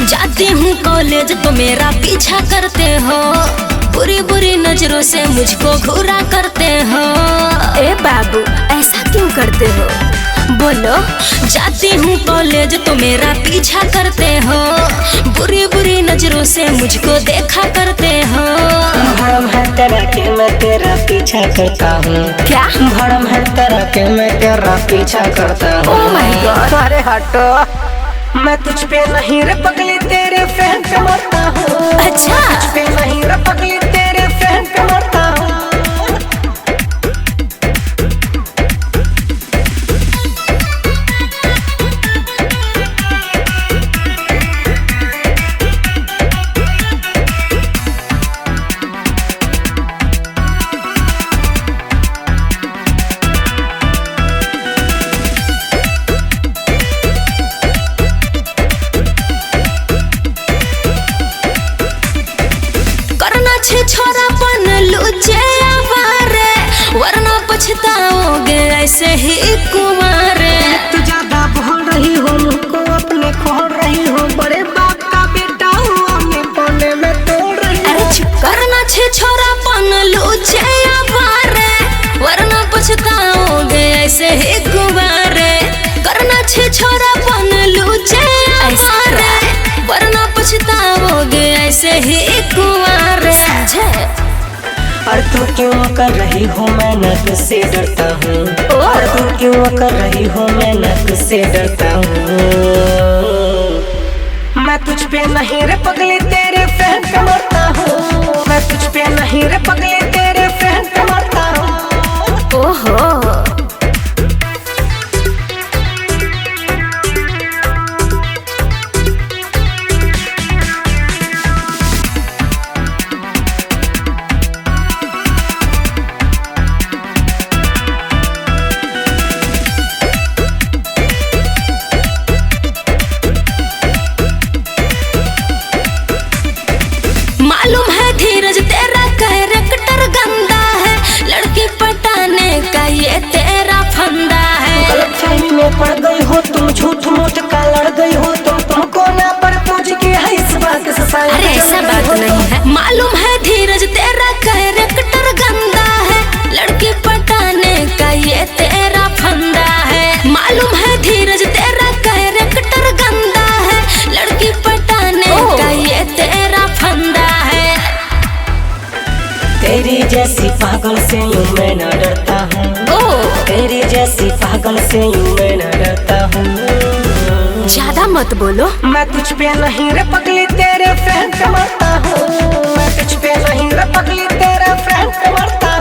जाती हूँ कॉलेज तो मेरा पीछा करते हो, बुरी बुरी नजरों से मुझको घूरा करते हो। ए बाबू ऐसा क्यों करते हो बोलो। जाती हूँ कॉलेज तो मेरा पीछा करते हो, बुरी बुरी नजरों से मुझको देखा करते हो। भरम है तेरा के मैं तेरा पीछा करता हूँ। क्या भरम है तेरा के मैं तेरा पीछा करता हूँ। Oh my God. अरे हटो, मैं तुझ पे नहीं रे पगली तेरे फैन पे मरता हूँ। अच्छा तुझ पे नहीं रे पगली तेरे फैन पे मरता हूँ। छोरापन लूचे आवारे, वरना पछताओगे ऐसे ही कुमारे। तू ज्यादा बोल रही हो, मुझको अपने खोल रही हो। बड़े बाप का बेटा हुआ मैं पौने में तोड़ रही हूँ। अरे चुप करना छे छोरापन लूचे आवारे, वरना पछताओगे ऐसे ही कुमारे। करना छे छोरापन लूचे आवारे, वरना पछताओगे ऐसे ही कुमारे। और तू क्यों कर रही हो, मैं न तुझसे डरता हूँ। और तू क्यों कर रही हो, मैं न तुझसे डरता हूँ। मैं तुझ पे नहीं रे पगली तेरे फैन पे मरता हूँ। मैं तुझ पे नहीं रे पगली तेरे फैन पे मरता हूँ। ओहो मालूम है धीरज तेरा कैरेक्टर गंदा है, लड़की पटाने का ये तेरा फंदा है। गलतफहमी में पड़ गई हो तुम, झूठ मूठ का लड़ गई हो तुम। तुमको ना पर पूछ के है इस बात से साई। अरे ऐसा बात नहीं है। मालूम है धीरज तेरा कैरेक्टर गंदा है, लड़की पटाने का ये तेरा फंदा है। मालूम है धीरज तेरा कैरेक्टर गंदा है, लड़की पटाने का ये तेरा फंदा है। तेरी जैसी पागल से यूं मैं न डरता हूँ। तेरी जैसी पागल से यूं मैं न डरता हूँ। ज्यादा मत बोलो। मैं तुझ पे नहीं रे पगली तेरे फैन पे मरता हूँ। मैं तुझ पे नहीं रे पगली तेरे फैन पे मरता हूँ।